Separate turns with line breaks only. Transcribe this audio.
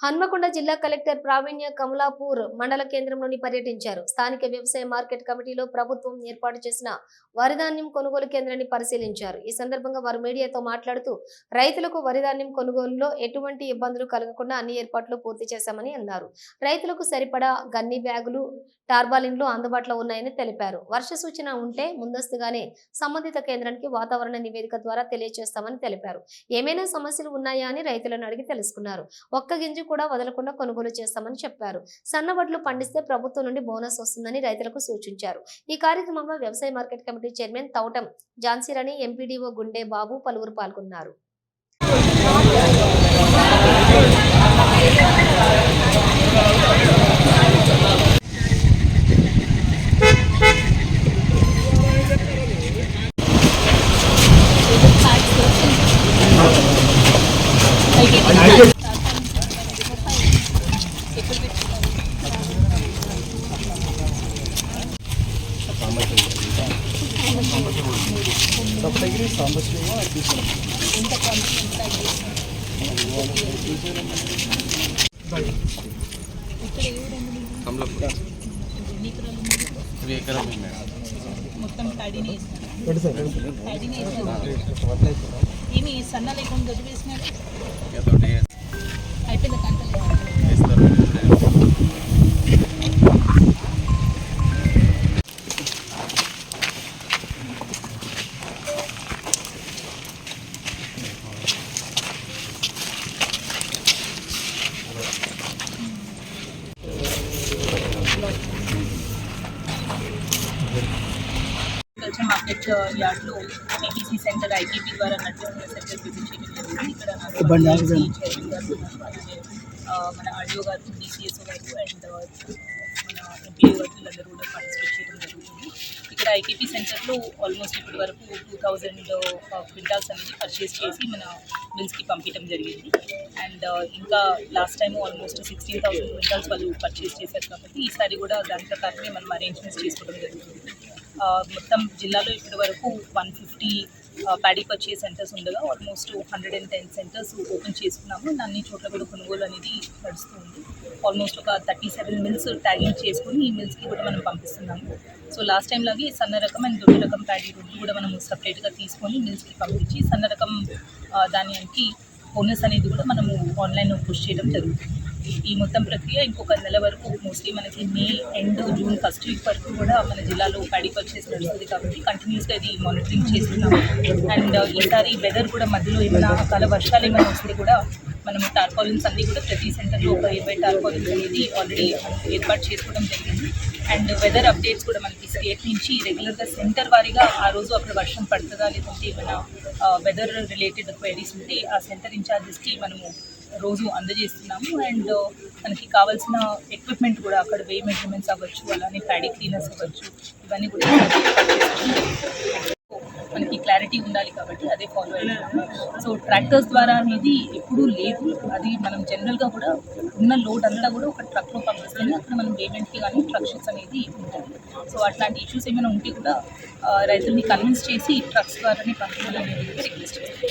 హన్మకొండ జిల్లా కలెక్టర్ ప్రావీణ్య కమలాపూర్ మండల కేంద్రంలోని పర్యటించారు. స్థానిక వ్యవసాయ మార్కెట్ కమిటీలో ప్రభుత్వం ఏర్పాటు చేసిన వరిధాన్యం కొనుగోలు కేంద్రాన్ని పరిశీలించారు. ఈ సందర్భంగా వారు మీడియాతో మాట్లాడుతూ రైతులకు వరిధాన్యం కొనుగోలులో ఎటువంటి ఇబ్బందులు కలగకుండా అన్ని ఏర్పాట్లు పూర్తి చేశామని అన్నారు. రైతులకు సరిపడా గన్ని బ్యాగులు, టార్పాలిన్లు అందుబాటులో ఉన్నాయని తెలిపారు. వర్ష సూచన ఉంటే ముందస్తుగానే సంబంధిత కేంద్రానికి వాతావరణ నివేదిక ద్వారా తెలియజేస్తామని తెలిపారు. ఏమైనా సమస్యలు ఉన్నాయా అని రైతులను అడిగి తెలుసుకున్నారు. ఒక్క గింజ కూడా వదలకుండా కొనుగోలు చేస్తామని చెప్పారు. సన్నవడ్లు పండిస్తే ప్రభుత్వం నుండి బోనస్ వస్తుందని రైతులకు సూచించారు. ఈ కార్యక్రమంలో వ్యవసాయ market committee chairman Thoutam Jhansirani, MPDO Gunde Babu పలువురు పాల్గొన్నారు.
మొత్తం తడిని ఏమి సన్న లేకుండా వదిలేసినారు అయిపోయింది కంటలు మార్కెట్ యార్డ్లో ఏపీసీ సెంటర్ ఐటీపీ ద్వారా నడుస్తున్న సెంటర్ విజిట్ చేయడం జరిగింది. ఇక్కడ మన ఆర్డీఓ గారు, డీసీఎస్ఓ గారు అండ్ మన ఎంపీఓ గారు వీళ్ళందరూ కూడా పార్టిసిపేట్ చేయడం జరుగుతుంది. ఇక్కడ ఐటీపీ సెంటర్లో ఆల్మోస్ట్ ఇప్పటి వరకు 2000 క్వింటాల్స్ అనేది పర్చేస్ చేసి మన మిల్స్కి పంపించడం జరిగింది. అండ్ ఇంకా లాస్ట్ టైం ఆల్మోస్ట్ 16,000 క్వింటాల్స్ వాళ్ళు పర్చేస్ చేశారు కాబట్టి ఈసారి కూడా దాని ప్రకారమే మనం అరేంజ్మెంట్స్ చేసుకోవడం జరుగుతుంది. మొత్తం జిల్లాలో ఇప్పటి వరకు 150 ప్యాడీ పర్చేస్ సెంటర్స్ ఉండగా ఆల్మోస్ట్ 110 సెంటర్స్ ఓపెన్ చేసుకున్నాము. అన్ని చోట్ల కూడా కొనుగోలు అనేది నడుస్తుంది. ఆల్మోస్ట్ ఒక 37 మిల్స్ ట్యాగింగ్ చేసుకుని ఈ మిల్స్కి కూడా మనం పంపిస్తున్నాము. సో లాస్ట్ టైం లాగే సన్న రకం అండ్ దొడ్డు రకం ప్యాడీ రెండు కూడా మనం సపరేట్గా తీసుకొని మిల్స్కి పంపించి సన్న రకం ధాన్యానికి బోనస్ అనేది కూడా మనము ఆన్లైన్లో పుష్ చేయడం జరుగుతుంది. ఈ మొత్తం ప్రక్రియ ఇంకొక నెల వరకు మోస్ట్లీ మనకి మే ఎండ్ జూన్ ఫస్ట్ వీక్ వరకు కూడా మన జిల్లాలో ప్యాడీ పర్చేస్ నడుస్తుంది కాబట్టి కంటిన్యూస్గా ఇది మానిటరింగ్ చేస్తున్నాము. అండ్ ఈసారి వెదర్ కూడా మధ్యలో ఏమైనా అకాల వర్షాలు ఏమైనా వస్తే కూడా మనము టార్పాలిన్స్ అన్నీ కూడా ప్రతి సెంటర్లో ఒక 20 టార్పాలిన్స్ అనేది ఆల్రెడీ ఏర్పాటు చేసుకోవడం జరిగింది. అండ్ వెదర్ అప్డేట్స్ కూడా మనకి స్టేట్ నుంచి రెగ్యులర్గా సెంటర్ వారీగా ఆ రోజు అక్కడ వర్షం పడుతుందా లేదంటే ఏమైనా వెదర్ రిలేటెడ్ క్వైరీస్ ఉంటే ఆ సెంటర్ ఇన్ఛార్జెస్కి మనము రోజు అందజేస్తున్నాము. అండ్ మనకి కావాల్సిన ఎక్విప్మెంట్ కూడా అక్కడ వెయి మెజర్మెంట్స్ అవ్వచ్చు, అలానే ప్యాడీ క్లీనర్స్ అవ్వచ్చు, ఇవన్నీ కూడా మనకి క్లారిటీ ఉండాలి కాబట్టి అదే ఫాలో అవుతున్నాము. సో ట్రాక్టర్స్ ద్వారా అనేది ఎప్పుడూ లేదు. అది మనం జనరల్గా కూడా ఉన్న లోడ్ అంతా కూడా ఒక ట్రక్లో పంపిస్తేనే అక్కడ మనం పేమెంట్కి కానీ ట్రక్షన్స్ అనేది ఉంటుంది. సో అట్లాంటి ఇష్యూస్ ఏమైనా ఉంటే కూడా రైతుల్ని కన్విన్స్ చేసి ట్రక్స్ ద్వారానే పంపించాలని రిక్వెస్ట్ చేస్తాం.